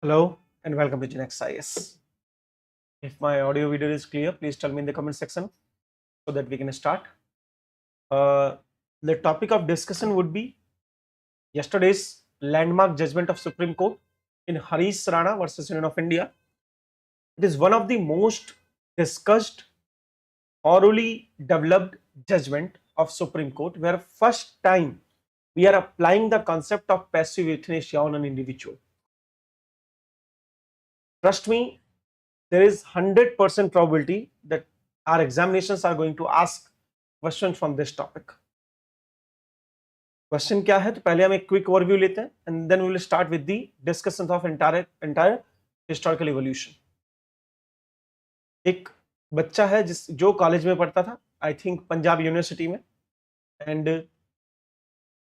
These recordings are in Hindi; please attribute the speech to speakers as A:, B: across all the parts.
A: Hello and welcome to Genex IS. If my audio video is clear, please tell me in the comment section so that we can start. The topic of discussion would be yesterday's landmark judgment of Supreme Court in Harish Rana versus Union of India. It is one of the most discussed, thoroughly developed judgment of Supreme Court where first time we are applying the concept of passive euthanasia on an individual. Trust me, there is 100% probability that our examinations are going to ask questions from this topic. Question क्या है, तो पहले हम एक क्विक ओवरव्यू लेते हैं and then we will start with the discussion of entire historical evolution. एक बच्चा है जो कॉलेज में पढ़ता था, आई थिंक पंजाब यूनिवर्सिटी में, and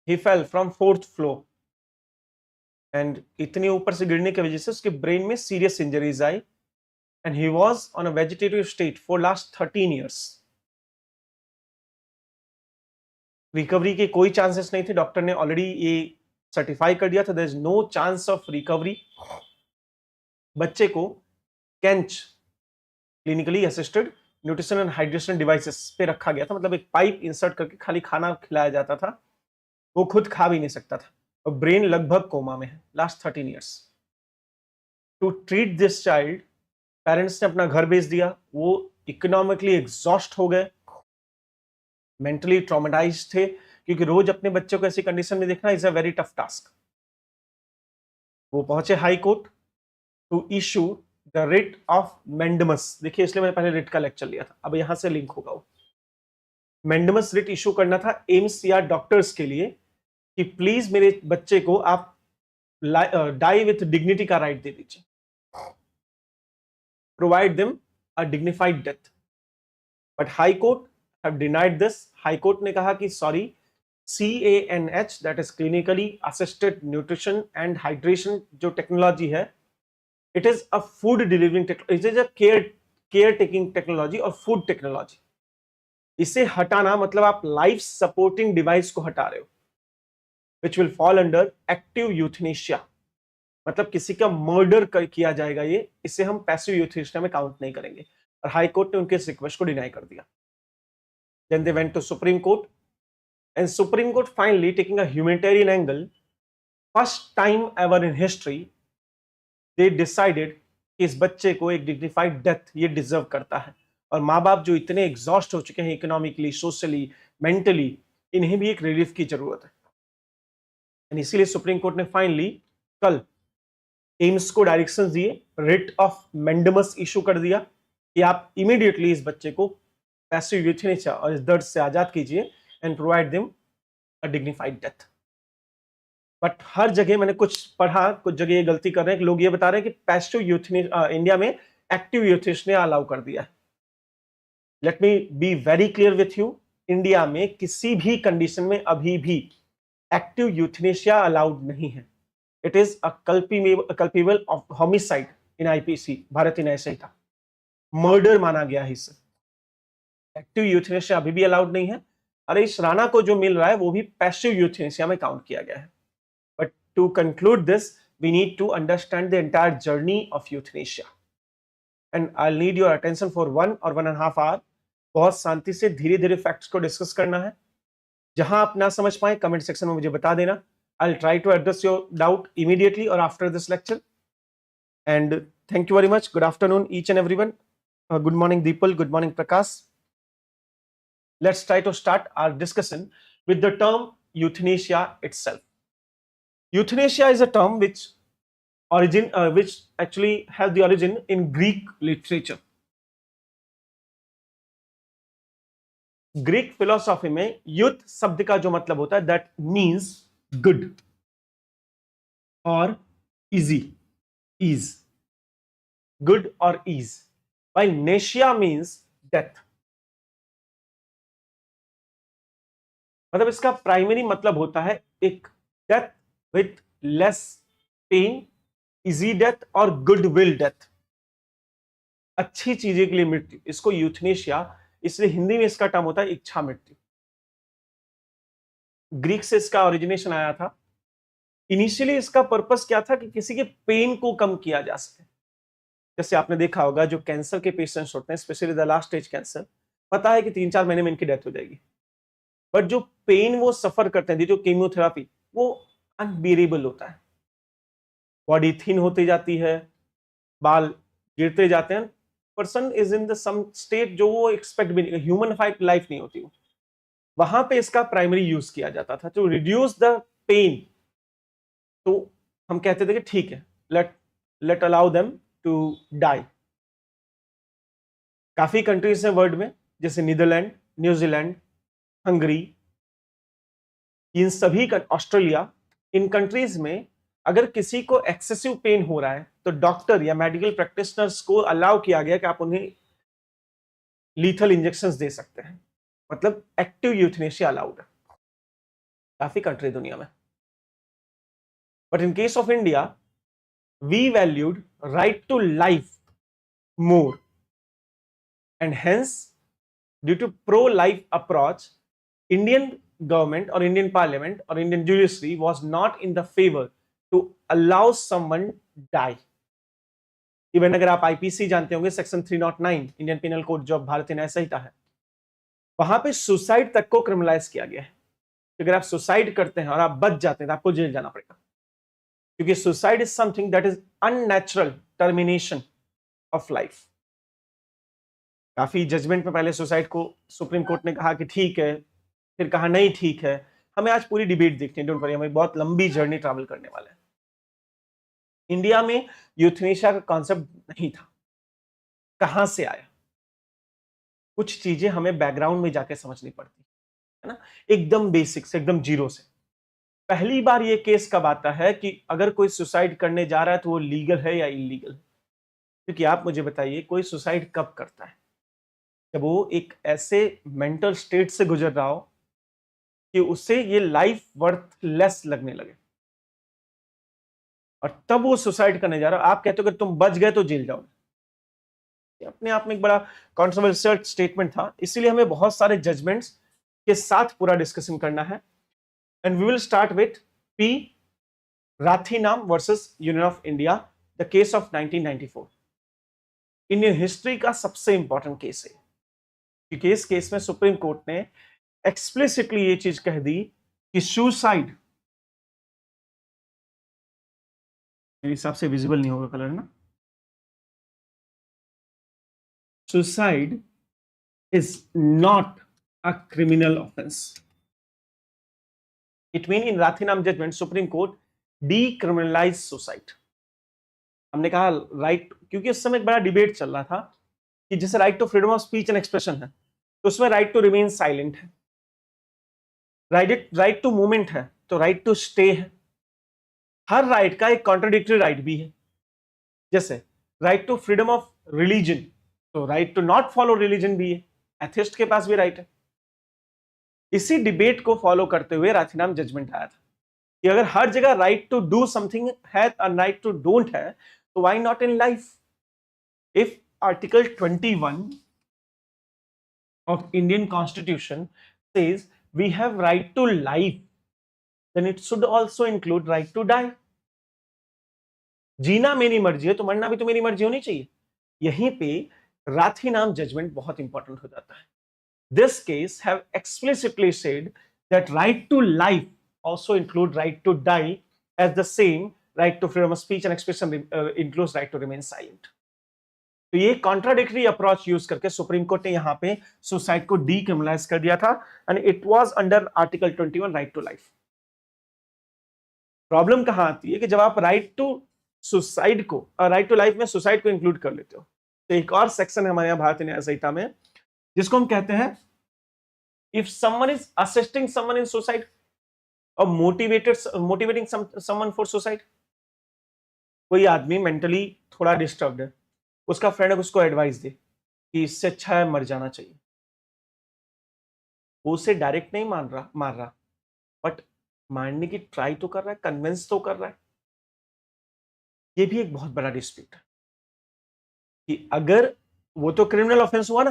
A: he fell from 4th floor and इतनी ऊपर से गिरने की वजह से उसके ब्रेन में serious injuries I and he was on a vegetative state for last 13 years. Recovery के कोई चांसेस नहीं थे, डॉक्टर ने ऑलरेडी ये सर्टिफाई कर दिया था, there is no chance of recovery. बच्चे को कैंच clinically assisted nutrition and hydration devices पे रखा गया था, मतलब एक पाइप इंसर्ट करके खाली खाना खिलाया जाता था, वो खुद खा भी नहीं सकता था, और ब्रेन लगभग कोमा में है last 13 years. To treat this child parents ने अपना घर बेच दिया, वो इकोनॉमिकली एग्जॉस्ट हो गए, मेंटली ट्रॉमेटाइज थे, क्योंकि रोज अपने बच्चों को ऐसी कंडीशन में देखना is a very tough task. वो पहुंचे high court to issue the writ of mandamus. देखिए, इसलिए मैंने पहले रिट का लेक्चर लिया था, अब यहां से लिंक होगा. वो मैंडमस रिट इशू करना था एम्स या डॉक्टर्स के लिए कि प्लीज मेरे बच्चे को आप डाई विथ डिग्निटी का राइट दे दीजिए, provide them a dignified death. But High Court have denied this. High Court ने कहा कि sorry, CANH, that is clinically assisted nutrition and hydration जो टेक्नोलॉजी है, it is a food delivering technology, it is a caretaking technology और food technology. इसे हटाना मतलब आप लाइफ सपोर्टिंग डिवाइस को हटा रहे हो, which will fall under active euthanasia. मतलब किसी का मर्डर किया जाएगा, ये इसे हम पैसिव यूथनेसिया में काउंट नहीं करेंगे, और हाई कोर्ट ने उनके इस रिक्वेस्ट को डिनाई कर दिया. Then they went to supreme court and supreme court finally, taking a humanitarian angle, first time ever in history they decided कि इस बच्चे को एक डिग्निफाइड डेथ ये डिजर्व करता है, और माँ बाप जो इतने एग्जॉस्ट हो चुके हैं इकोनॉमिकली, सोशली, मेंटली, इन्हें भी एक रिलीफ की जरूरत है. एंड इसीलिए सुप्रीम कोर्ट ने फाइनली कल एम्स को डायरेक्शंस दिए, रिट ऑफ मैंडमस इशू कर दिया कि आप इमीडिएटली इस बच्चे को पैसिव यूथनेसिया और इस दर्द से आजाद कीजिए and provide them a dignified death. But हर जगह मैंने कुछ पढ़ा, कुछ जगह ये गलती कर रहे हैं कि लोग ये बता रहे हैं कि पैसिव यूथनेसिया इंडिया में एक्टिव यूथनेसिया अलाउ कर दिया है. Let me be very clear with you, India में किसी भी कंडीशन में अभी भी एक्टिव यूथनेसिया अलाउड नहीं है. It is a culpable of homicide in IPC, भारतीय न्याय संहिता, मर्डर माना गया है इसे. एक्टिव यूथनेसिया अभी भी अलाउड नहीं है. अरे इस राणा को जो मिल रहा है वो भी पैसिव यूथनेसिया में काउंट किया गया है. But to conclude this, we need to understand the entire journey of euthanasia, and I need your attention for 1.5 hour. बहुत शांति से धीरे धीरे फैक्ट्स को डिस्कस करना है. जहां आप ना समझ पाए कमेंट सेक्शन में मुझे बता देना. I'll try to address your doubt immediately or after this lecture. And thank you very much. Good afternoon, each and everyone. Good morning, Deepal. Good morning, Prakash. Let's try to start our discussion with the term euthanasia itself. Euthanasia is a term which actually has the origin in Greek literature. Greek philosophy में youth शब्द का जो मतलब होता है, that means good or easy, ease, good or ease, while nasia means death. मतलब इसका प्राइमरी मतलब होता है एक death with less pain, easy death और गुड विल डेथ, अच्छी चीजें के लिए मृत्यु. इसको यूथनेशिया, इसलिए हिंदी में इसका टर्म होता है इच्छा मृत्यु. ग्रीक से इसका ओरिजिनेशन आया था. इनिशियली इसका पर्पस क्या था कि किसी के पेन को कम किया जा सके। जैसे आपने देखा होगा जो कैंसर के पेशेंट्स होते हैं, specially the last stage cancer, पता है कि 3-4 महीने में इनकी डेथ हो जाएगी, बट जो पेन वो सफर करते हैं, जो कीमोथेरापी, वो अनबियरेबल होता है। बॉडी थिन होती जाती है, बाल गिरते जाते हैं, person is in the some state जो वो एक्सपेक्ट भी नहीं, ह्यूमन लाइफ नहीं होती। वहां पे इसका प्राइमरी यूज किया जाता था टू रिड्यूस द पेन। तो हम कहते थे कि ठीक है, let let allow them to die. काफी कंट्रीज हैं वर्ल्ड में, जैसे नीदरलैंड, न्यूजीलैंड, हंगरी, इन सभी ऑस्ट्रेलिया, इन कंट्रीज में अगर किसी को एक्सेसिव पेन हो रहा है तो डॉक्टर या मेडिकल प्रैक्टिशनर्स को अलाउ किया गया कि आप उन्हें लीथल इंजेक्शंस दे सकते हैं, मतलब एक्टिव यूथनेशिया अलाउड है काफी कंट्री दुनिया में। But in case of India, we valued right to life more, and hence due to pro-life approach, Indian government or Indian parliament or Indian judiciary was not in the favor to allow someone die. Even अगर आप आईपीसी जानते होंगे, सेक्शन 309 इंडियन पिनल कोड जो भारतीय न्याय संहिता है, वहां पे सुसाइड तक को क्रिमिनलाइज किया गया है। अगर आप सुसाइड करते हैं और आप बच जाते हैं तो आपको जेल जाना पड़ेगा, क्योंकि suicide is something that is unnatural termination of life. काफी जजमेंट में पहले सुसाइड को सुप्रीम कोर्ट ने कहा कि ठीक है, फिर कहा नहीं ठीक है। हमें आज पूरी डिबेट देखनी है, डोंट वरी, हमें बहुत लंबी जर्नी ट्रैवल करने वाला है। इंडिया में यूथनेशिया का कॉन्सेप्ट नहीं था, कहां से आया? कुछ चीजें हमें बैकग्राउंड में जाके समझनी पड़ती है ना, एकदम बेसिक से, एकदम जीरो से। पहली बार ये केस कब आता है कि अगर कोई सुसाइड करने जा रहा है तो वो लीगल है या इलीगल? क्योंकि आप मुझे बताइए, कोई सुसाइड कब करता है? जब वो एक ऐसे मेंटल स्टेट से गुजर रहा हो कि उससे ये लाइफ वर्थलेस लगने लगे, और तब वो सुसाइड करने जा रहा हो। आप कहते हो कि तुम बच गए तो जेल जाओ, अपने आप में एक बड़ा कॉन्ट्रोवर्शियल स्टेटमेंट था। इसीलिए हमें बहुत सारे जजमेंट्स के साथ पूरा डिस्कशन करना है। And we will start with P Rathinam versus union of India, the case of 1994। Indian history का सबसे इंपॉर्टेंट केस है, क्योंकि इस केस में सुप्रीम कोर्ट ने एक्सप्लिसिटली ये चीज कह दी कि सुसाइड, मेरे हिसाब से विजिबल नहीं होगा कलर ना, suicide is not a criminal offence. It mean in Rathinam judgement supreme court decriminalise suicide. हमने कहा राइट, क्योंकि उस समय एक बड़ा डिबेट चल रहा था कि जैसे right to freedom of speech and expression है, तो उसमें राइट टू रिमेन साइलेंट है, राइट टू मूवमेंट है, तो राइट टू स्टे है। हर राइट का एक कॉन्ट्राडिक्टरी राइट भी है। जैसे right to freedom of religion, तो right to not follow religion भी है, एथिस्ट के पास भी राइट है। इसी डिबेट को फॉलो करते हुए राथीनाम जजमेंट आया था कि अगर हर जगह राइट टू डू समथिंग है और राइट टू डोंट है, तो why not in life? If article 21 of Indian Constitution says we have right to life, then it should also include right to die. जीना मेरी मर्जी है तो मरना भी तो मेरी मर्जी होनी चाहिए। यहीं पे राथीनाम जजमेंट बहुत इंपॉर्टेंट हो जाता है। This case have explicitly said that right to life also include right to die, as the same right to freedom of speech and expression includes right to remain silent. तो ये कॉन्ट्राडिक्टरी अप्रोच यूज करके सुप्रीम कोर्ट ने यहां पे सुसाइड को डीक्रिमिनलाइज कर दिया था, and it was under article 21 right to life. Problem कहां आती है कि जब आप राइट टू सुसाइड को और राइट टू लाइफ में सुसाइड को इंक्लूड कर लेते हो, तो एक और सेक्शन है हमारे यहाँ भारतीय न्याय संहिता में, जिसको हम कहते हैं if someone is assisting someone in suicide और मोटिवेटिंग समवन फॉर सुसाइड। कोई आदमी मेंटली थोड़ा डिस्टर्ब्ड है, उसका फ्रेंड उसको एडवाइस दे कि इससे अच्छा है मर जाना चाहिए, वो उसे डायरेक्ट नहीं मार रहा, बट मारने की ट्राई तो कर रहा है, कन्विंस तो कर रहा है। ये भी एक बहुत बड़ा डिस्प्यूट है कि अगर वो तो क्रिमिनल ऑफेंस हुआ ना,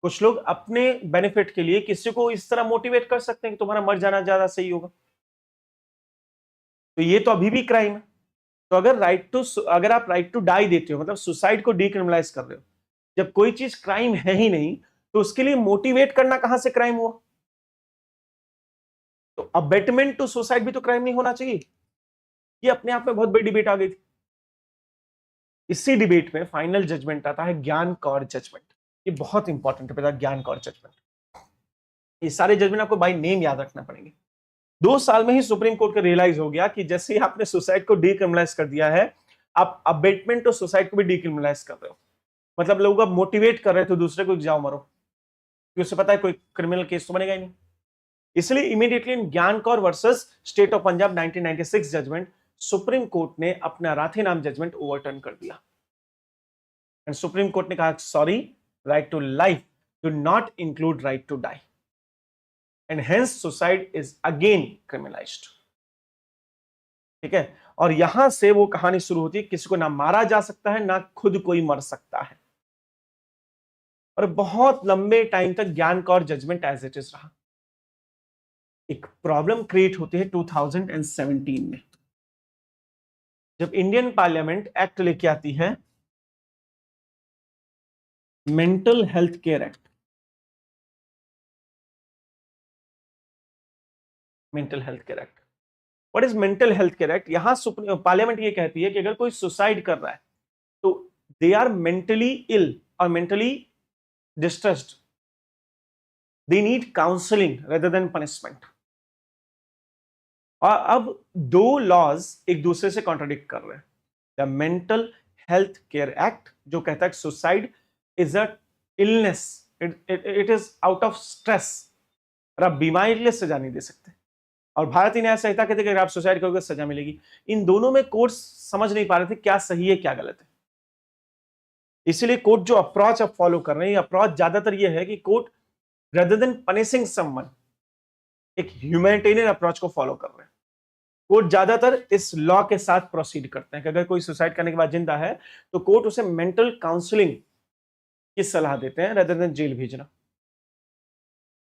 A: कुछ लोग अपने बेनिफिट के लिए किसी को इस तरह मोटिवेट कर सकते हैं कि तुम्हारा मर जाना ज्यादा सही होगा। तो ये तो अभी भी क्राइम है। तो अगर आप राइट टू डाई देते हो, मतलब सुसाइड को डिक्रिमिनलाइज कर रहे हो, जब कोई चीज क्राइम है ही नहीं, तो उसके लिए मोटिवेट करना कहां से क्राइम हुआ? तो अबेटमेंट टू सुसाइड भी तो क्राइम नहीं होना चाहिए। ये अपने आप में बहुत बड़ी डिबेट आ गई थी। इसी डिबेट में फाइनल जजमेंट आता है ज्ञान कौर जजमेंट। ये बहुत इंपॉर्टेंट है, ज्ञान कौर जजमेंट। ये सारे जजमेंट आपको बाय नेम याद रखना पड़ेंगे। 2 साल में ही सुप्रीम कोर्ट को रियलाइज हो गया कि जैसे ही आपने सुसाइड को डिक्रिमिनलाइज कर दिया है, आप अबेटमेंट और सुसाइड को भी डिक्रिमिनलाइज कर रहे हो। मतलब लोग अब मोटिवेट कर रहे थे दूसरे को जाओ मरो, क्योंकि उसे पता है कोई क्रिमिनल केस तो बनेगा ही नहीं। इसलिए immediately in Gian Kaur versus state of Punjab 1996 judgement, supreme court ने अपना राधे नाम जजमेंट ओवरटर्न कर दिया। एंड सुप्रीम कोर्ट ने कहा sorry, right to life do not include right to die, and hence suicide is again criminalised. ठीक है, और यहां से वो कहानी शुरू होती है, किसी को ना मारा जा सकता है ना खुद कोई मर सकता है। और बहुत लंबे टाइम तक Gian Kaur judgement as it is रहा। एक प्रॉब्लम क्रिएट होती है 2017 में, जब इंडियन पार्लियामेंट एक्ट लेके आती है mental health care act. Mental health care act, what is mental health care act? यहां पार्लियामेंट ये कहती है कि अगर कोई सुसाइड कर रहा है तो दे आर मेंटली इल और mentally distressed, they need counselling rather than punishment. और अब दो लॉज एक दूसरे से कॉन्ट्राडिक्ट कर रहे हैं। The mental health care act जो कहता है suicide is a illness, it is out of stress, और आप बीमारी के लिए सजा नहीं दे सकते। और भारतीय न्याय संहिता कहते हैं कि अगर आप सुसाइड करोगे सजा मिलेगी। इन दोनों में कोर्ट समझ नहीं पा रहे थे क्या सही है क्या गलत है। इसीलिए कोर्ट जो अप्रोच अब फॉलो कर रहे हैं, अप्रोच ज्यादातर ये है कि court rather than punishing someone एक ह्यूमैनिटेरियन अप्रोच को फॉलो कर रहे हैं। कोर्ट ज्यादातर इस लॉ के साथ प्रोसीड करते हैं कि अगर कोई सुसाइड करने के बाद जिंदा है तो कोर्ट उसे मेंटल काउंसलिंग की सलाह देते हैं रेदर देन जेल भेजना।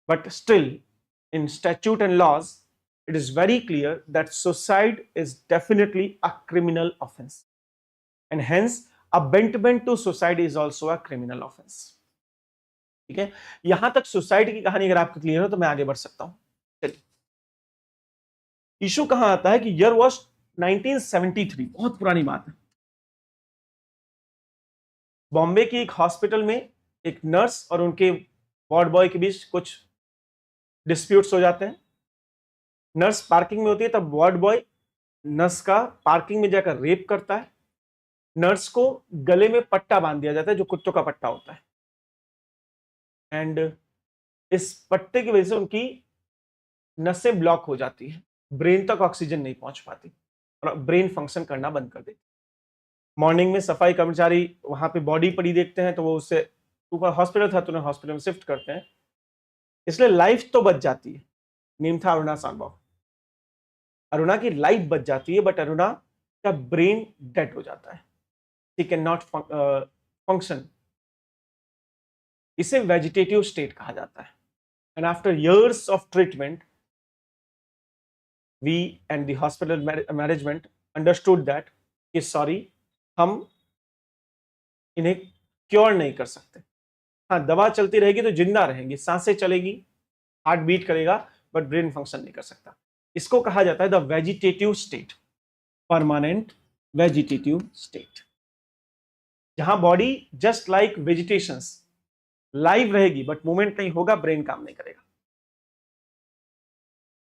A: But still in statute and laws it is very clear that suicide is definitely a criminal offense, and hence abetment to suicide is also a criminal offense. ठीक है, यहां तक सुसाइड की कहानी अगर आपको क्लियर हो तो मैं आगे बढ़ सकता हूं। चलिए, इशू कहां आता है कि ईयर वॉज 1973, बहुत पुरानी बात है। बॉम्बे की एक हॉस्पिटल में एक नर्स और उनके वार्ड बॉय के बीच कुछ डिस्प्यूट्स हो जाते हैं। नर्स पार्किंग में होती है, तब वार्ड बॉय नर्स का पार्किंग में जाकर रेप करता है। नर्स को गले में पट्टा बांध दिया जाता है जो कुत्तों का पट्टा होता है, एंड इस पट्टे की वजह से उनकी नसें ब्लॉक हो जाती है, ब्रेन तक ऑक्सीजन नहीं पहुंच पाती और ब्रेन फंक्शन करना बंद कर देती। मॉर्निंग में सफाई कर्मचारी वहां पे बॉडी पड़ी देखते हैं तो वो उससे ऊपर हॉस्पिटल था तो उन्हें हॉस्पिटल में शिफ्ट करते हैं, इसलिए लाइफ तो बच जाती है। नेम था अरुणा सांबव। अरुणा की लाइफ बच जाती है बट अरुणा का ब्रेन डेड हो जाता है, ही कैन नॉट फंक्शन। इसे वेजिटेटिव स्टेट कहा जाता है। And after years of treatment we and the hospital management understood that कि सॉरी, हम इन्हें क्योर नहीं कर सकते। हाँ, दवा चलती रहेगी तो जिंदा रहेंगी, सांसें चलेगी, हार्ट बीट करेगा, बट ब्रेन फंक्शन नहीं कर सकता। इसको कहा जाता है the vegetative state, permanent vegetative state, जहां body just like vegetations live रहेगी बट मूवमेंट नहीं होगा, ब्रेन काम नहीं करेगा।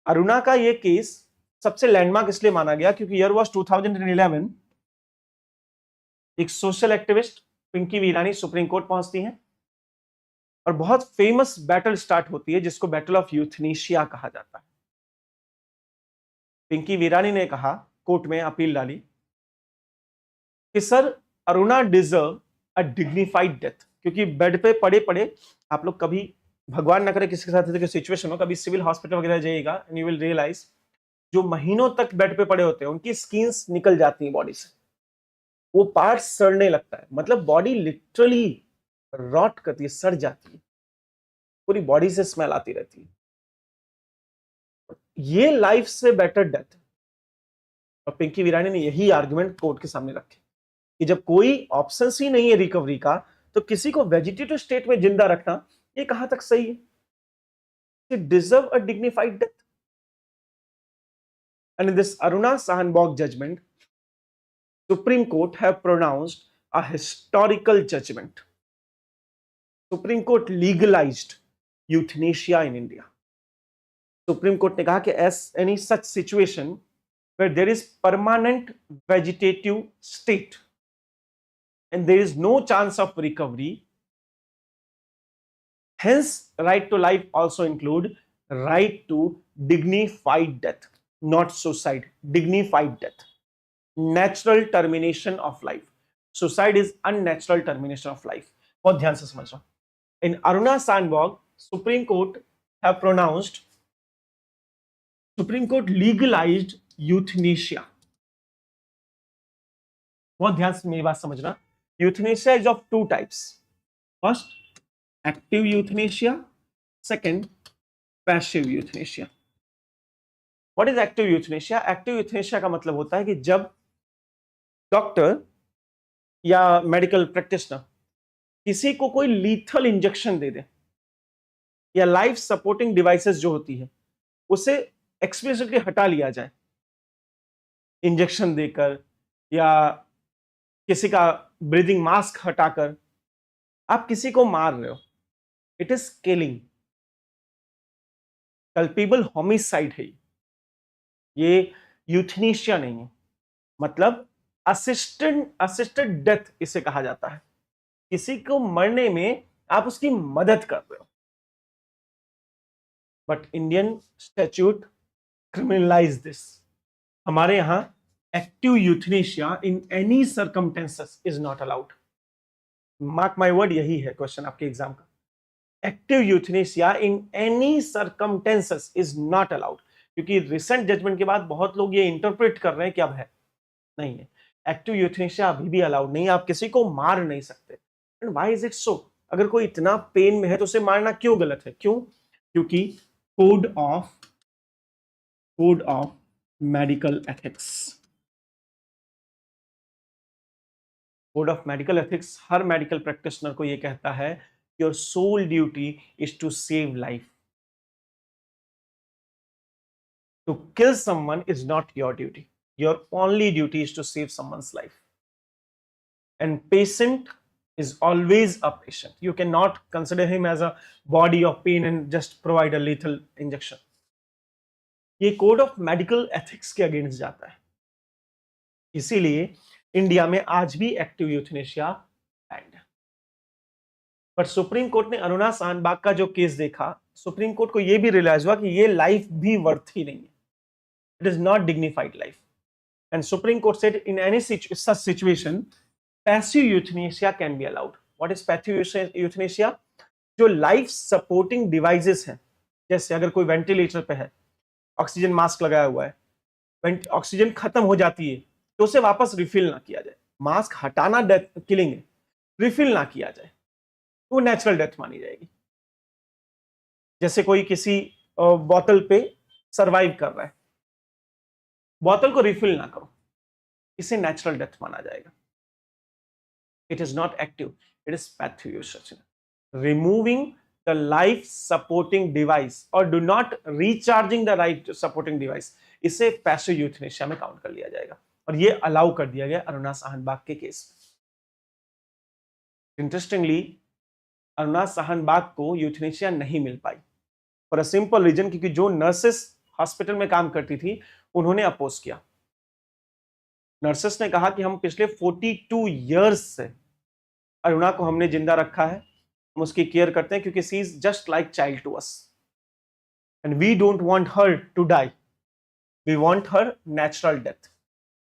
A: अरुणा का यह केस सबसे लैंडमार्क इसलिए माना गया क्योंकि ईयर वॉज 2011। एक social activist Pinki Virani supreme court पहुंचती हैं और बहुत फेमस बैटल स्टार्ट होती है जिसको बैटल ऑफ यूथनेशिया कहा जाता है। पिंकी वीरानी ने कहा, कोर्ट में अपील डाली कि sir, Aruna deserve a dignified death, क्योंकि बेड पे पड़े पड़े आप लोग कभी, भगवान ना करे किसी के साथ सिचुएशन हो, कभी सिविल हॉस्पिटल वगैरह जाइएगा एंड यू विल रियलाइज जो महीनों तक बेड पे पड़े होते हैं उनकी स्किन्स निकल जाती हैं बॉडी से, वो पार्ट सड़ने लगता है, मतलब बॉडी लिटरली रॉट करती है, सड़ जाती है, पूरी बॉडी से स्मेल आती रहती है। ये लाइफ से बेटर डेथ है। और पिंकी वीरानी ने यही आर्गुमेंट कोर्ट के सामने रखे कि जब कोई ऑप्शन ही नहीं है रिकवरी का, तो किसी को वेजिटेटिव स्टेट में जिंदा रखना ये कहां तक सही है? They deserve a dignified death. And in this Aruna Sahanbog judgment, Supreme Court have pronounced a historical judgment. Supreme Court legalized euthanasia in India. Supreme Court ने कहा कि as any such situation where there is permanent vegetative state and there is no chance of recovery, hence right to life also include right to dignified death, not suicide, dignified death, natural termination of life. Suicide is unnatural termination of life. बहुत ध्यान से समझना. In Aruna Sandbog, Supreme Court have pronounced, Supreme Court legalized euthanasia. बहुत ध्यान से मेरी बात समझना. Euthanasia is of two types. First, active euthanasia. Second, passive euthanasia. What is active euthanasia? Active euthanasia का मतलब होता है कि जब डॉक्टर या मेडिकल प्रैक्टिशनर किसी को कोई लीथल इंजेक्शन दे दे या लाइफ सपोर्टिंग डिवाइसेस जो होती है उसे एक्सप्लिसिटली हटा लिया जाए, इंजेक्शन देकर या किसी का ब्रीदिंग मास्क हटाकर आप किसी को मार रहे हो, it is killing, culpable homicide है ये, यूथनेशिया नहीं है. मतलब असिस्टेड डेथ इसे कहा जाता है. किसी को मरने में आप उसकी मदद कर रहे हो. But Indian statute criminalise this. हमारे यहां active euthanasia in any circumstances is not allowed. Mark my word, यही है क्वेश्चन आपके एग्जाम का. Active euthanasia in any circumstances is not allowed. क्योंकि रिसेंट जजमेंट के बाद बहुत लोग ये इंटरप्रेट कर रहे हैं कि अब है, नहीं है. एक्टिव यूथनेशिया अभी भी अलाउड नहीं है. आप किसी को मार नहीं सकते. And why is it so? अगर कोई इतना पेन में है तो उसे मारना क्यों गलत है? क्यों? क्योंकि code of medical ethics, code of medical ethics हर मेडिकल प्रैक्टिशनर को यह कहता है your sole duty is to save life. To kill someone is not your duty. Your only duty is to save someone's life. And patient is always a patient. You cannot consider him as a body of pain and just provide a lethal injection. ये कोड ऑफ मेडिकल एथिक्स के अगेंस्ट जाता है. इसीलिए इंडिया में आज भी एक्टिव यूथनेशिया बैंड है. पर सुप्रीम कोर्ट ने अरुणा शाहनबाग का जो केस देखा, सुप्रीम कोर्ट को यह भी रियलाइज हुआ कि ये लाइफ भी वर्थ ही नहीं है. It is not dignified life. And Supreme Court said in any such situation, passive euthanasia can be allowed. What is passive euthanasia? जो लाइफ सपोर्टिंग डिवाइसेस हैं, जैसे अगर कोई वेंटिलेटर पे है, ऑक्सीजन मास्क लगाया हुआ है, ऑक्सीजन खत्म हो जाती है तो उसे वापस रिफिल ना किया जाए. मास्क हटाना डेथ किलिंग है, रिफिल ना किया जाए तो नेचुरल डेथ मानी जाएगी. जैसे कोई किसी बोतल पे सरवाइव कर रहा है, बोतल को रिफिल ना करो, इसे नेचुरल डेथ माना जाएगा. It is not active, it is passive euthanasia. Removing the life supporting device और do not recharging the life supporting device, इसे पैसिव यूथनेशिया में काउंट कर लिया जाएगा. और ये अलाउ कर दिया गया अरुणा शाहनबाग के केस में. इंटरेस्टिंगली अरुणा शाहनबाग को यूथनेशिया नहीं मिल पाई फॉर अ सिंपल रीजन, क्योंकि जो नर्सेस हॉस्पिटल में काम करती थी उन्होंने अपोज किया. नर्सेस ने कहा कि हम पिछले 42 इयर्स से अरुणा को हमने जिंदा रखा है, हम उसकी केयर करते हैं क्योंकि she is just like child to us and we don't want her to die, we want her natural death.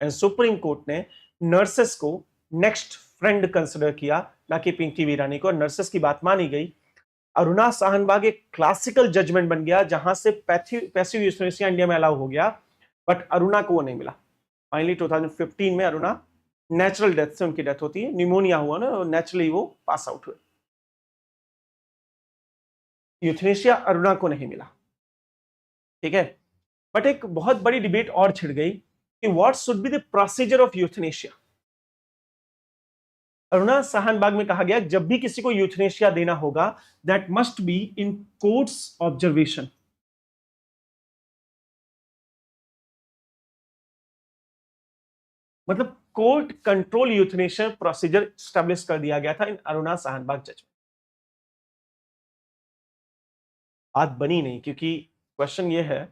A: And supreme court ने नर्सेस को नेक्स्ट फ्रेंड कंसिडर किया, ना कि पिंकी वीरानी को. नर्सेस की बात मानी गई. अरुणा शाहनबाग एक क्लासिकल जजमेंट बन गया जहां से पैसिव यूथनेशिया इंडिया में अलाउ हो गया, बट अरुणा को वो नहीं मिला. फाइनली 2015 में अरुणा नेचुरल डेथ से उनकी डेथ होती है. निमोनिया हुआ ना, नेचुरली वो पास आउट हुए. यूथनेशिया अरुणा को नहीं मिला, ठीक है. बट एक बहुत बड़ी डिबेट और छिड़ गई कि what should be the procedure of euthanasia. Aruna Shanbaug में कहा गया जब भी किसी को यूथनेशिया देना होगा that must be in courts observation. मतलब court control euthanasia procedure establish कर दिया गया था इन अरुणा साहनबाग जजमेंट। बात बनी नहीं, क्योंकि क्वेश्चन ये है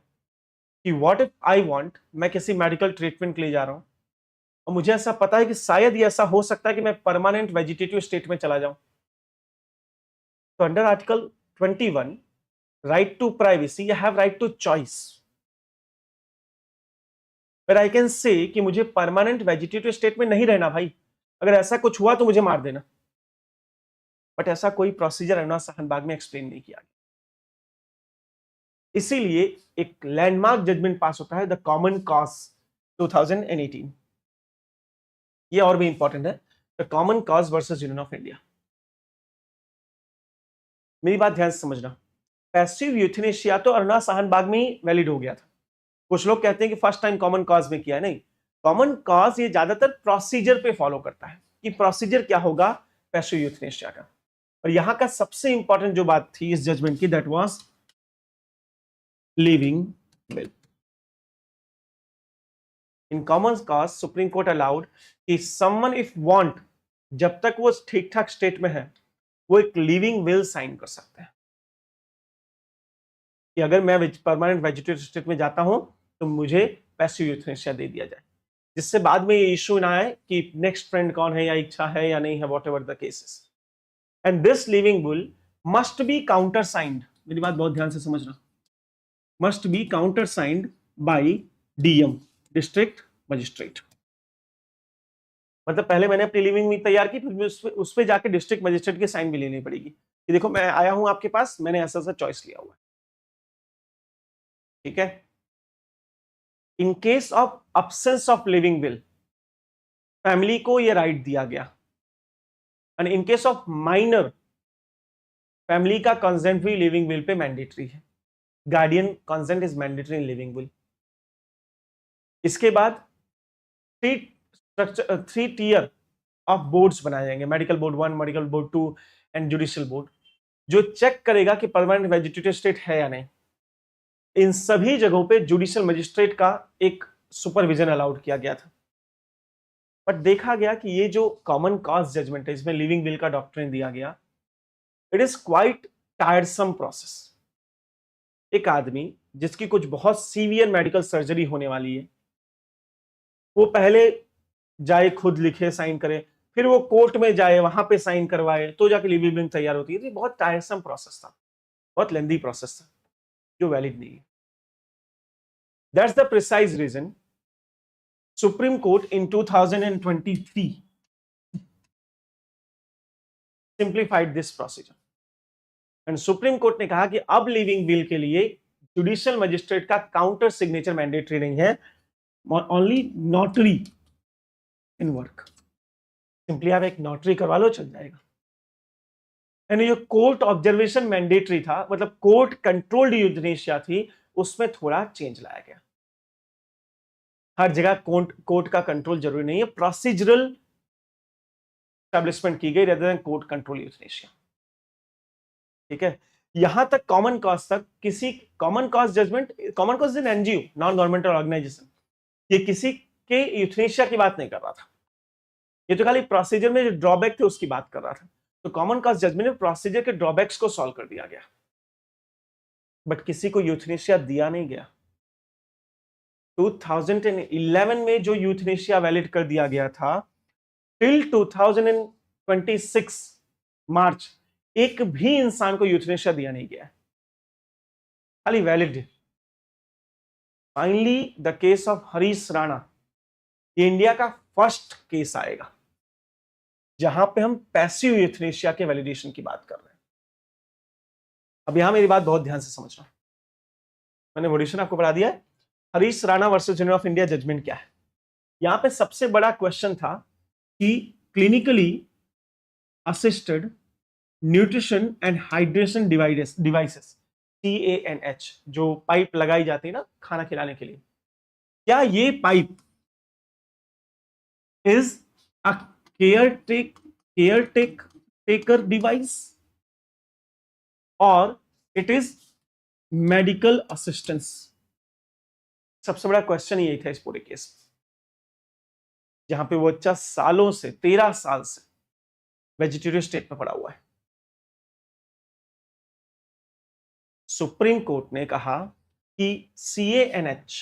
A: कि व्हाट इफ आई वांट, मैं किसी मेडिकल ट्रीटमेंट के लिए जा रहा हूं और मुझे ऐसा पता है कि शायद ये ऐसा हो सकता है कि मैं परमानेंट वेजिटेटिव स्टेट में चला जाऊं, तो under article 21 right to privacy, I have right to choice, पर आई कैन से कि मुझे परमानेंट वेजिटेटिव स्टेट में नहीं रहना भाई, अगर ऐसा कुछ हुआ तो मुझे मार देना। बट ऐसा कोई प्रोसीजर अरुणा साहनबाग में एक्सप्लेन नहीं किया गया। इसीलिए एक लैंडमार्क जजमेंट पास होता है, द कॉमन कॉज 2018। ये और भी इंपॉर्टेंट है, the common cause versus union of India. मेरी बात ध्यान से समझना, पैसिव यूथनेशिया तो अरुणा साहनबाग में ही वैलिड हो गया था। कुछ लोग कहते हैं कि फर्स्ट टाइम कॉमन कॉज में किया है, नहीं, कॉमन कॉज ये ज्यादातर प्रोसीजर पे फॉलो करता है कि प्रोसीजर क्या होगा पैसिव यूथनेशिया का। और यहां का सबसे इंपॉर्टेंट जो बात थी इस जजमेंट की, that was living will. In common cause supreme court allowed कि समवन इफ वांट, जब तक वो ठीक ठाक स्टेट में है, वो एक लिविंग विल साइन कर सकते हैं कि अगर मैं परमानेंट वेजिटेटिव स्टेट में जाता हूं तो मुझे पैसिव यूथनेशिया दे दिया जाए, जिससे बाद में ये इश्यू ना आए कि नेक्स्ट फ्रेंड कौन है, या इच्छा है या नहीं है, what ever the cases. And this living will must be counter signed, मेरी बात बहुत ध्यान से समझना, must be counter signed by DM, district magistrate. मतलब पहले मैंने अपनी लिविंग विल तैयार की, फिर उस पर जाके डिस्ट्रिक्ट मजिस्ट्रेट की साइन भी लेनी पड़ेगी कि देखो मैं आया हूं आपके पास, मैंने ऐसा ऐसा चॉइस लिया हुआ है, ठीक है। इन case of absence of living will, family को यह राइट दिया गया। And in case of minor, family का कंसेंट भी लिविंग विल पे मैंडेटरी है, guardian consent is mandatory in living will. इसके बाद थ्री टियर ऑफ बोर्ड्स बनाए जाएंगे, medical board 1, medical board 2 and judicial board, जो चेक करेगा कि परमानेंट वेजिटेटिव स्टेट है या नहीं। इन सभी जगहों पे जुडिशियल मजिस्ट्रेट का एक सुपरविजन अलाउड किया गया था। बट देखा गया कि ये जो कॉमन कॉज जजमेंट है, इसमें लिविंग विल का डॉक्ट्रिन दिया गया, इट इज क्वाइट टायरसम प्रोसेस। एक आदमी जिसकी कुछ बहुत सीवियर मेडिकल सर्जरी होने वाली है, वो पहले जाए खुद लिखे साइन करे, फिर वो कोर्ट में जाए वहां पे साइन करवाए, तो जाके लिविंग विल तैयार होती है। तो बहुत टायरसम प्रोसेस था, बहुत लेंदी प्रोसेस था, जो वैलिड नहीं है। That's the precise reason supreme court in 2023 simplified this procedure. And supreme court ने कहा कि अब लिविंग विल के लिए जुडिशियल मजिस्ट्रेट का काउंटर सिग्नेचर मैंडेटरी नहीं है, only notary in work. Simply आप एक नोटरी करवा लो, चल जाएगा। एंड ये कोर्ट ऑब्जर्वेशन मैंडेटरी था, मतलब कोर्ट कंट्रोल्ड यूथनेशिया थी, उसमें थोड़ा चेंज लाया गया। हर जगह कोर्ट का कंट्रोल जरूरी नहीं है, प्रोसीजरल एस्टैब्लिशमेंट की गई rather than court control euthanasia, ठीक है। यहां तक कॉमन कॉज तक, किसी common cause judgement, common cause in NGO, non governmental organisation, ये किसी के यूथनेशिया की बात नहीं कर रहा था, ये तो खाली प्रोसीजर में जो ड्रॉबैक थे उसकी बात कर रहा था। तो कॉमन कॉज जजमेंट में प्रोसीजर के ड्रॉबैक्स को सॉल्व कर दिया गया, बट किसी को यूथनेशिया दिया नहीं गया। 2011 में जो यूथनेशिया वैलिड कर दिया गया था, टिल 2026 मार्च एक भी इंसान को यूथनेशिया दिया नहीं गया, खाली valid. Finally the case of Harish Rana, ये इंडिया का फर्स्ट केस आएगा जहां पे हम पैसिव यूथनेशिया के वैलिडेशन की बात कर रहे हैं। अब यहां मेरी बात बहुत ध्यान से समझना, मैंने वोल्यूशन आपको बढ़ा दिया है। Harish Rana versus union of India judgement क्या है? यहां पे सबसे बड़ा क्वेश्चन था कि clinically assisted nutrition and hydration devices, CANH, जो पाइप लगाई जाती है ना खाना खिलाने के लिए, क्या ये pipe is a caretaker device or it is medical assistance? सबसे बड़ा क्वेश्चन यही था इस पूरे केस में, जहां पे वो बच्चा सालों से 13 साल से वेजिटेरियन स्टेट में पड़ा हुआ है। सुप्रीम कोर्ट ने कहा कि CANH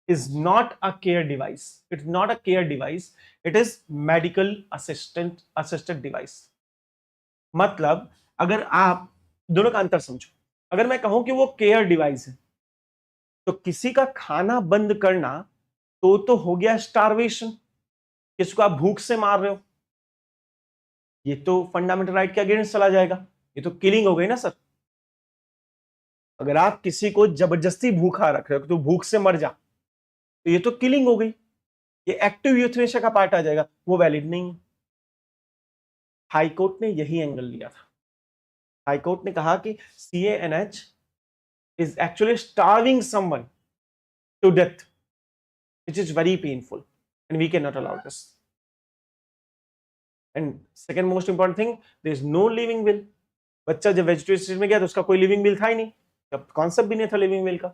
A: is not a care device. It's not a care device. It is medical assisted device. मतलब अगर आप दोनों का अंतर समझो, अगर मैं कहूं कि वो केयर डिवाइस है तो किसी का खाना बंद करना तो हो गया स्टारवेशन, किसको आप भूख से मार रहे हो, ये तो फंडामेंटल राइट के अगेंस्ट चला जाएगा, ये तो किलिंग हो गई ना सर। अगर आप किसी को जबरदस्ती भूखा रख रहे हो तो भूख से मर जा, तो ये तो किलिंग हो गई, ये एक्टिव यूथनेशिया का पार्ट आ जाएगा, वो वैलिड नहीं। हाईकोर्ट ने यही एंगल लिया था। हाईकोर्ट ने कहा कि CANH is actually starving someone to death, which is very painful and we cannot allow this. And second most important thing, there is no living will. बच्चा जब वेजिटेरियन स्टेट में गया तो उसका कोई लिविंग विल था ही नहीं, जब कॉन्सेप्ट भी नहीं था लिविंग विल का।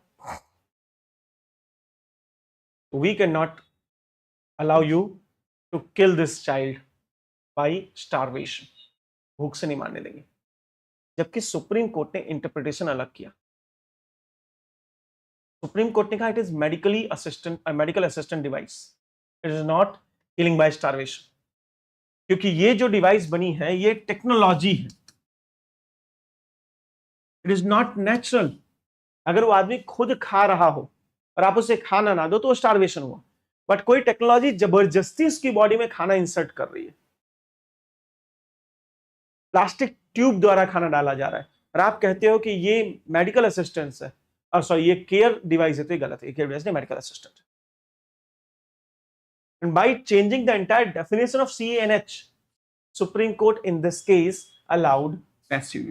A: We cannot allow you to kill this child by starvation. भूख से नहीं मारने देंगे। जबकि सुप्रीम कोर्ट ने इंटरप्रिटेशन अलग किया। सुप्रीम कोर्ट ने कहा it is medical assistant device, it is not killing by starvation, क्योंकि ये जो डिवाइस बनी है ये टेक्नोलॉजी है, इट इज नॉट नेचुरल। अगर वो आदमी खुद खा रहा हो और आप उसे खाना ना दो तो वो स्टारवेशन हुआ, बट कोई टेक्नोलॉजी जबरदस्ती उसकी बॉडी में खाना इंसर्ट कर रही है, प्लास्टिक ट्यूब द्वारा खाना डाला जा रहा है और आप कहते हो कि ये मेडिकल असिस्टेंस है, और सॉरी ये केयर डिवाइस है, तो ये गलत है, केयर डिवाइस नहीं, medical assistant. And by changing the entire definition of CANH, Supreme Court in this case allowed passive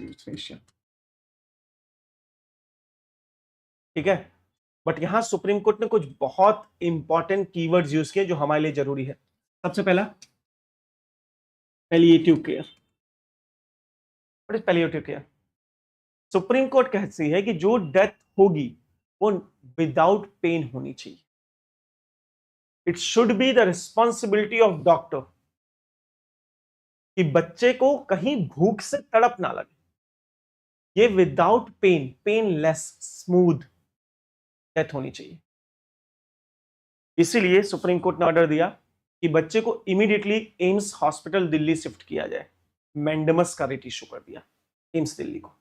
A: euthanasia. ठीक है, बट यहां सुप्रीम कोर्ट ने कुछ बहुत इंपॉर्टेंट कीवर्ड्स यूज किए जो हमारे लिए जरूरी है। सबसे पहला palliative care. What is palliative care? Supreme court कहती है कि जो डेथ होगी वो विदाउट पेन होनी चाहिए। It should be the responsibility of doctor कि बच्चे को कहीं भूख से तड़प ना लगे, ये without pain, painless, smooth death होनी चाहिए। इसीलिए सुप्रीम कोर्ट ने ऑर्डर दिया कि बच्चे को immediately AIIMS hospital Delhi shift किया जाए। मैंडेमस का रेट इशू कर दिया एम्स दिल्ली को,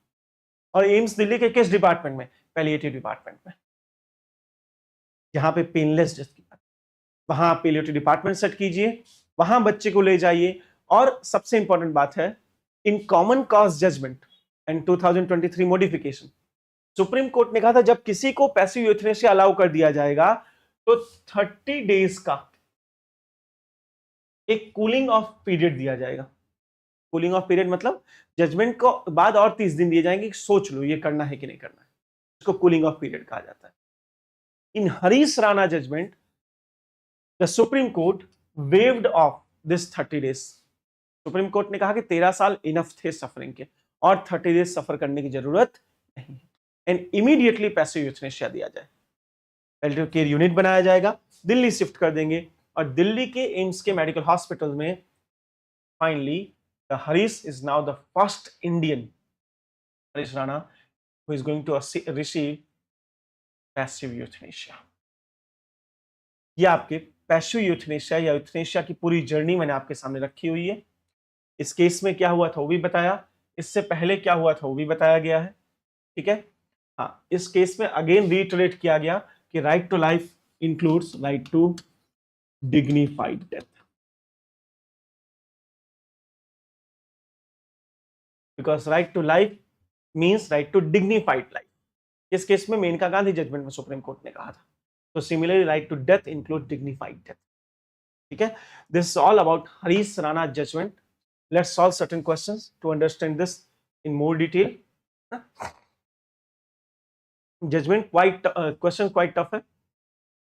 A: और एम्स दिल्ली के किस डिपार्टमेंट में? पैलिएटिव डिपार्टमेंट में, जहां पे पेनलेस डेथ की बात, वहां आप पैलिएटिव डिपार्टमेंट सेट कीजिए, वहां बच्चे को ले जाइए। और सबसे इंपॉर्टेंट बात है, in common cause judgement and 2023 modification, supreme court ने कहा था जब किसी को पैसिव यूथनेसिया अलाउ कर दिया जाएगा तो 30 डेज का एक कूलिंग ऑफ पीरियड दिया जाएगा। कूलिंग ऑफ पीरियड मतलब जजमेंट को बाद और 30 दिन दिए जाएंगे, सोच लो ये करना है कि नहीं करना है, इसको कूलिंग ऑफ पीरियड कहा जाता है। In Harish Rana judgement the supreme court waved off this 30 days. Supreme court ने कहा कि 13 साल इनफ थे सफरिंग के, और 30 डेज सफर करने की जरूरत नहीं है, एंड इमीडिएटली पैसिव यूथनेसिया दिया जाए। पैलिएटिव केयर यूनिट बनाया जाएगा, दिल्ली शिफ्ट कर देंगे, और दिल्ली के एम्स के मेडिकल हॉस्पिटल में finally the Harish is now the first Indian, Harish Rana, who is going to receive passive euthanasia. ये आपके पैसिव यूथनेसिया या यूथनेसिया की पूरी जर्नी मैंने आपके सामने रखी हुई है। इस केस में क्या हुआ था वो भी बताया, इससे पहले क्या हुआ था वो भी बताया गया है। ठीक है, हाँ, इस केस में अगेन रीइटरेट किया गया कि right to life includes right to dignified death, because right to life means right to dignified life. इस केस में मेनका गांधी जजमेंट में सुप्रीम कोर्ट ने कहा था, तो similarly right to death include dignified death. ठीक है, this is all about Harish Rana judgement. Let's solve certain questions to understand this in more detail. Judgement question quite tough है।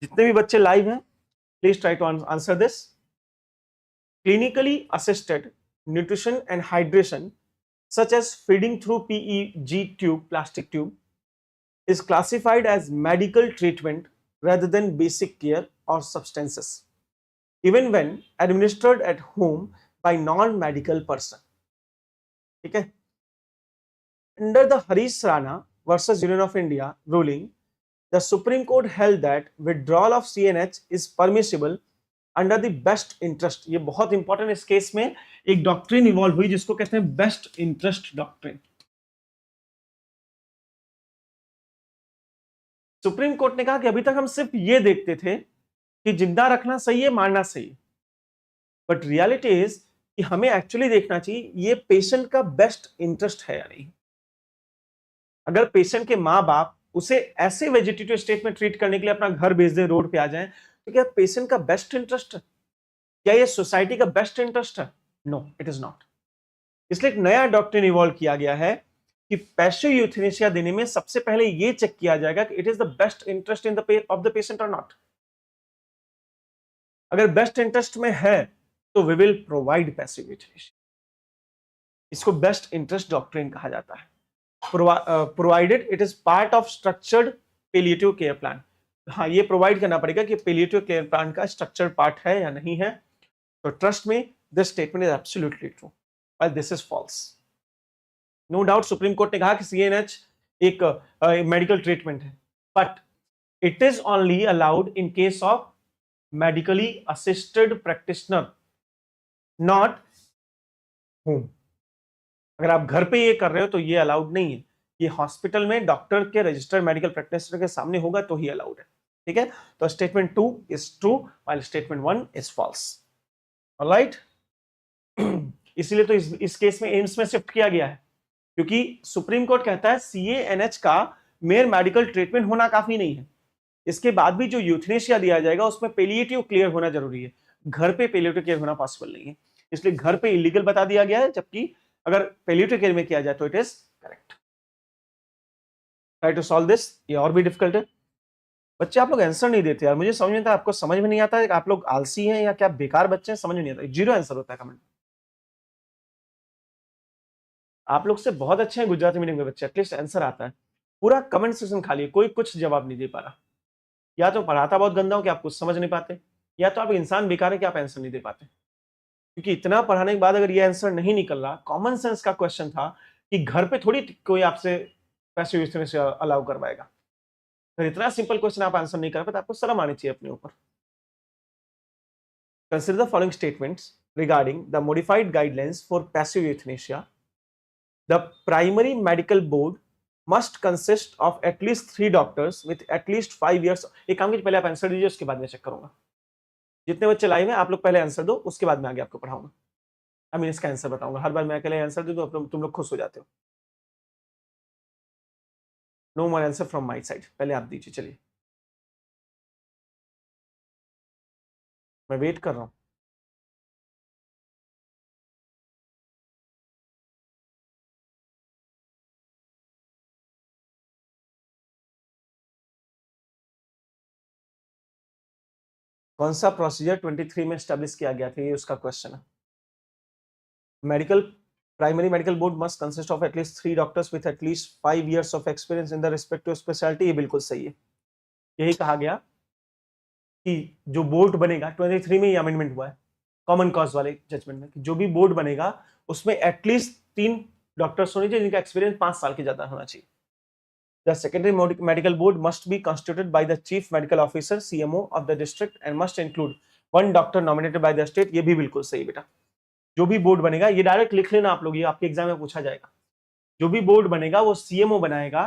A: जितने भी बच्चे लाइव हैं Please try to answer this. Clinically assisted nutrition and hydration, such as feeding through PEG tube, plastic tube, is classified as medical treatment rather than basic care or substances, even when administered at home by non-medical person. ठीक है? Under the Harish Rana versus Union of India ruling, the Supreme Court held that withdrawal of CNH is permissible under the best interest. ये बहुत इंपॉर्टेंट, इस केस में एक डॉक्ट्रिन इवॉल्व हुई जिसको कहते हैं best interest doctrine. Supreme court ने कहा कि अभी तक हम सिर्फ ये देखते थे कि जिंदा रखना सही है, मारना सही है, बट रियलिटी इज कि हमें एक्चुअली देखना चाहिए ये पेशेंट का बेस्ट इंटरेस्ट है या नहीं. अगर पेशेंट के माँ बाप उसे ऐसे वेजिटेटिव स्टेट में ट्रीट करने के लिए अपना घर भेज दें, रोड पे आ जाएं, तो क्या पेशेंट का बेस्ट इंटरेस्ट है? क्या ये सोसाइटी का बेस्ट इंटरेस्ट है? No, it is not. इसलिए एक नया डॉक्ट्रिन इवॉल्व किया गया है कि पैसिव यूथेनेशिया देने में सबसे पहले ये चेक किया जाएगा कि it is the best interest in the of the patient और नॉट. अगर बेस्ट इंटरेस्ट में है तो we will provide passive euthanasia. इसको बेस्ट इंटरेस्ट डॉक्ट्रिन कहा जाता है. Provided it is part of structured palliative care plan. हाँ, ये प्रोवाइड करना पड़ेगा कि पैलिएटिव केयर प्लान का स्ट्रक्चर्ड पार्ट है या नहीं है. तो trust me this statement is absolutely true, but this is false. No doubt supreme court ने कहा कि CNH एक मेडिकल ट्रीटमेंट है, but it is only allowed in case of medically assisted practitioner, not home. अगर आप घर पे ये कर रहे हो तो ये अलाउड नहीं है. ये हॉस्पिटल में डॉक्टर के रजिस्टर्ड मेडिकल प्रैक्टिशनर के सामने होगा तो ही अलाउड है. ठीक है, तो statement 2 is true while statement 1 is false. Alright, इसीलिए तो इस केस में एम्स में शिफ्ट किया गया है, क्योंकि सुप्रीम कोर्ट कहता है CANH का मेयर मेडिकल ट्रीटमेंट होना काफी नहीं है. इसके बाद भी जो यूथनेशिया दिया जाएगा उसमें पैलिएटिव क्लियर होना जरूरी है. घर पे पैलिएटिव केयर होना पॉसिबल नहीं है, इसलिए घर पे इलीगल बता दिया गया है, जबकि अगर पैलिएटिव केयर में किया जाए तो it is correct. Try to solve this. ये और भी डिफिकल्ट है. बच्चे आप लोग आंसर नहीं देते यार, मुझे समझ में आता है, आपको समझ में नहीं आता है, आप लोग आलसी हैं या क्या बेकार बच्चे हैं, समझ में नहीं आता. 0 आंसर होता है कमेंट. आप लोग से बहुत अच्छे हैं गुजराती मीडियम के बच्चे, एटलीस्ट आंसर आता है. पूरा कमेंट सेक्शन खाली है, कोई कुछ जवाब नहीं दे पा रहा. या तो पढ़ाता बहुत गंदा हो कि आप कुछ समझ नहीं पाते, या तो आप इंसान बेकार है कि आप आंसर नहीं दे पाते. क्योंकि इतना पढ़ाने के बाद अगर ये आंसर नहीं निकल रहा, कॉमन सेंस का क्वेश्चन था कि घर पे थोड़ी कोई आपसे पैसिव यूथनेशिया अलाउ करवाएगा. अगर इतना सिंपल क्वेश्चन आप आंसर नहीं कर पाए तो आपको शर्म आनी चाहिए अपने ऊपर. Consider the following statements regarding the modified guidelines for passive euthanasia. The primary medical board must consist of at least 3 doctors with at least 5 years. एक काम कीजिए, पहले आप आंसर दीजिए, उसके बाद मैं चेक करूंगा. जितने बच्चे लाइव हैं आप लोग पहले आंसर दो, उसके बाद मैं आगे आपको पढ़ाऊंगा. आई मीन इसका आंसर बताऊंगा. हर बार मैं अकेले आंसर दूं तो तुम लोग खुश हो जाते हो. No more answer from my side, पहले आप दीजिए. चलिए, मैं वेट कर रहा हूं. कौन सा प्रोसीजर 23 में स्टैब्लिश किया गया था, ये उसका क्वेश्चन है. Medical primary medical board must consist of at least 3 doctors with at least 5 years of experience in the respective speciality. ये बिल्कुल सही है. यही कहा गया कि जो बोर्ड बनेगा, 23 में ये अमेंडमेंट हुआ है कॉमन कॉज वाले जजमेंट में, कि जो भी बोर्ड बनेगा उसमें एटलीस्ट 3 डॉक्टर्स होने चाहिए जिनका एक्सपीरियंस 5 साल के ज्यादा होना चाहिए. The secondary medical board must be constituted by the chief medical officer CMO of the district and must include 1 doctor nominated by the state. ये भी बिल्कुल सही बेटा. जो भी बोर्ड बनेगा, ये डायरेक्ट लिख लेना आप लोग, ये आपके एग्जाम में पूछा जाएगा. जो भी बोर्ड बनेगा वो CMO बनाएगा,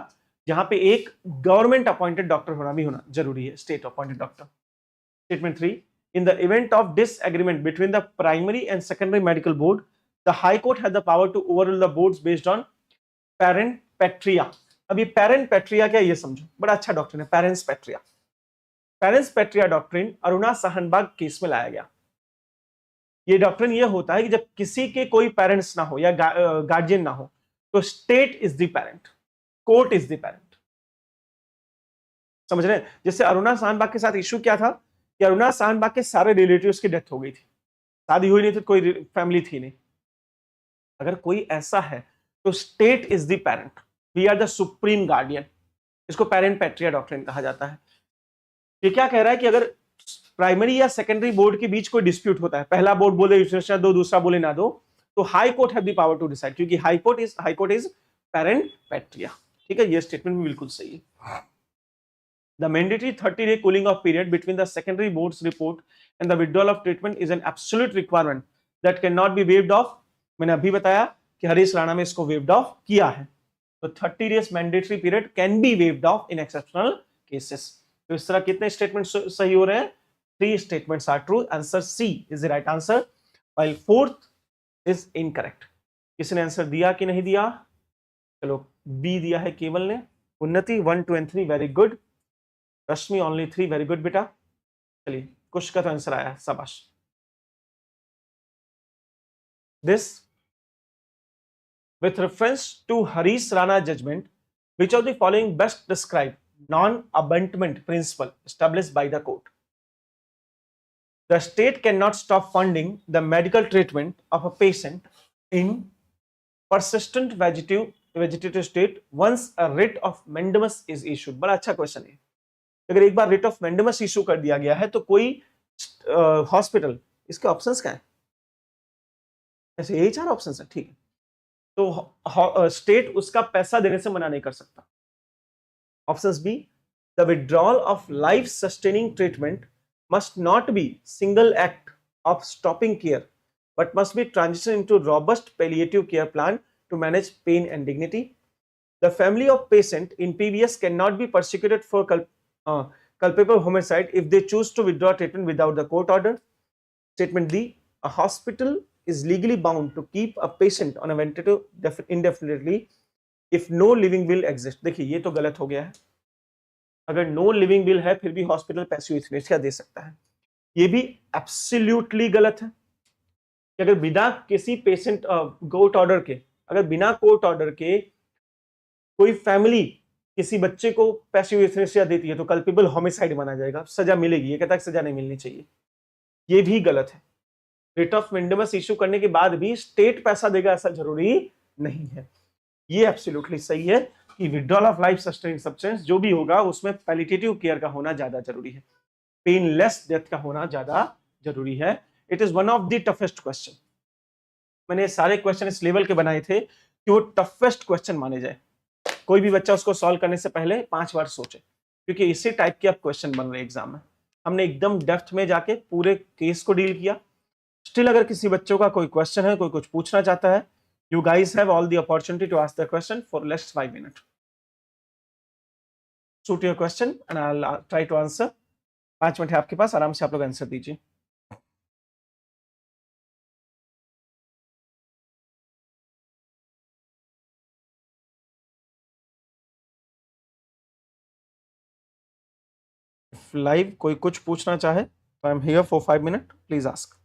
A: जहां पे एक गवर्नमेंट अपॉइंटेड डॉक्टर होना जरूरी है, state appointed doctor. Statement 3, in the event of disagreement between the primary and secondary medical board, the high court has the power to overrule the boards based on parent patria. अब ये पेरेंट पैट्रिया क्या, ये समझो, बड़ा अच्छा डॉक्ट्रिन है parens patriae. Parens patriae doctrine Aruna Shanbaug case में लाया गया. ये डॉक्ट्रिन ये होता है कि जब किसी के कोई पेरेंट्स ना हो या गार्जियन ना हो तो state is the parent, court is the parent. समझ रहे हैं? जैसे अरुणा सहनबाग के साथ इश्यू क्या था कि अरुणा शाहनबाग के सारे रिलेटिव्स की डेथ हो गई थी, शादी हुई नहीं थी, कोई फैमिली थी नहीं। अगर कोई ऐसा है तो state is the parent, we are the supreme guardian, इसको पेरेंट पैट्रिया डॉक्ट्रिन कहा जाता है। ये क्या कह रहा है कि अगर प्राइमरी या सेकेंडरी बोर्ड के बीच कोई डिस्प्यूट होता है, पहला बोर्ड बोले यूनिवर्सिटी दो, दूसरा बोले ना दो, तो high court have the power to decide, क्योंकि high court is parens patriae. ठीक है, ये स्टेटमेंट भी बिल्कुल सही है। The mandatory 30-day cooling off period between the secondary board's report and the withdrawal of treatment is an absolute requirement that cannot be waived off. मैंने अभी बताया कि हरीश राणा में इसको waived off किया है, तो 30 days mandatory period can be waived off in exceptional cases. तो इस तरह कितने स्टेटमेंट सही हो रहे हैं? 3 statements are true. Answer C is the right answer, while 4th is incorrect. किसी ने आंसर दिया कि नहीं दिया? चलो, B दिया है केवल ने। उन्नति 1, 2 and 3 very good. Rashmi only 3 very good बेटा। चलिए, कुछ का तो आंसर आया, शाबाश। This with reference to Harish Rana judgment, which of the following best describe non-abandonment principle established by the court? The state cannot stop funding the medical treatment of a patient in persistent vegetative state once a writ of mandamus is issued. बड़ा अच्छा क्वेश्चन है। अगर एक बार रिट ऑफ मैंडेमस इशू कर दिया गया है तो कोई हॉस्पिटल, इसके ऑप्शंस क्या है? ऐसे यही 4 ऑप्शंस है, ठीक है। तो स्टेट उसका पैसा देने से मना नहीं कर सकता। Options B, the withdrawal of life sustaining treatment must not be single act of stopping care but must be transition into robust palliative care plan to manage pain and dignity. The family of patient in PVS can not be prosecuted for culpable homicide if they choose to withdraw treatment without the court order. Statement D, a hospital is legally bound to keep a patient on a ventilator indefinitely if no living will exist. देखिए, ये तो गलत हो गया है। अगर नो लिविंग विल है फिर भी हॉस्पिटल पैसिव यूथनेसिया दे सकता है, ये भी एब्सोल्युटली गलत है। कि अगर बिना किसी पेशेंट कोर्ट ऑर्डर के, अगर बिना कोर्ट ऑर्डर के कोई फैमिली किसी बच्चे को पैसिव यूथनेसिया देती है तो कल्पेबल होमिसाइड माना जाएगा, सजा मिलेगी। ये कहता है कि सजा नहीं मिलनी चाहिए, ये भी गलत है। रिट ऑफ मैंडेमस इशू करने के बाद भी स्टेट पैसा देगा ऐसा जरूरी नहीं है। ये एब्सोल्युटली सही है कि withdrawal of life sustaining substance जो भी होगा उसमें पैलिएटिव केयर का होना ज्यादा जरूरी है, पेनलेस डेथ का होना ज्यादा जरूरी है। It is one of the toughest question. मैंने सारे क्वेश्चन इस लेवल के बनाए थे कि वो टफेस्ट क्वेश्चन माने जाए। कोई भी बच्चा उसको सॉल्व करने से पहले 5 बार सोचे, क्योंकि इसी टाइप के अब क्वेश्चन बन रहे एग्जाम में। हमने एकदम डेप्थ में जाके पूरे केस को डील किया। स्टिल अगर किसी बच्चों का कोई क्वेश्चन है, कोई कुछ पूछना चाहता है, you guys have all the opportunity to ask the question for least 5 minute. Shoot your question and I will try to answer. 5 minute है आपके पास, आराम से आप लोग आंसर दीजिए। लाइव कोई कुछ पूछना चाहे तो I am here for 5 minute, please ask.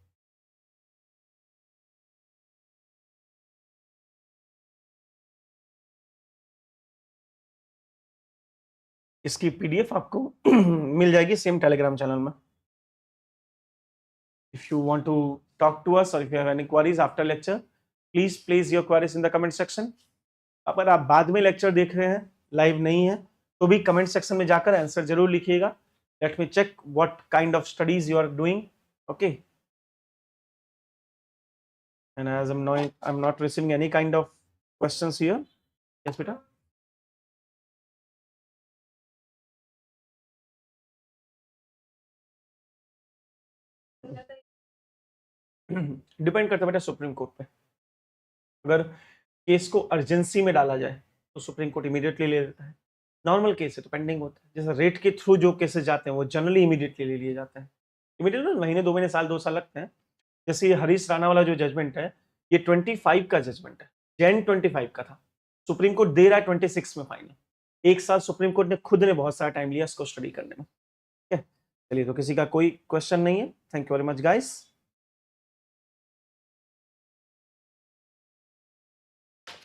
A: इसकी पीडीएफ आपको मिल जाएगी सेम टेलीग्राम चैनल में। If you want to talk to us or if you have any queries after lecture, please place your queries in the comment section. अगर आप बाद में लेक्चर देख रहे हैं, लाइव नहीं है, तो भी कमेंट सेक्शन में जाकर आंसर जरूर लिखिएगा। Let me check what kind of studies you are doing, okay. And as I am not receiving any kind of questions here. Yes बेटा, डिपेंड करता है बेटा सुप्रीम कोर्ट पे। अगर केस को अर्जेंसी में डाला जाए तो सुप्रीम कोर्ट इमीडिएटली ले लेता है। नॉर्मल केस है तो पेंडिंग होता है। जैसे रेट के थ्रू जो केसेस जाते हैं वो जनरली इमीडिएटली ले लिए जाते हैं। इमीडिएटली महीने 2 महीने साल 2 साल लगते हैं। जैसे ये हरीश राणा वाला जो जजमेंट है, ये 25 का जजमेंट है, जैन 25 का था। सुप्रीम कोर्ट दे रहा है 26 में फाइनल। 1 साल सुप्रीम कोर्ट ने खुद ने बहुत सारा टाइम लिया इसको स्टडी करने में। ठीक है, चलिए, तो किसी का कोई क्वेश्चन नहीं है। Thank you very much guys.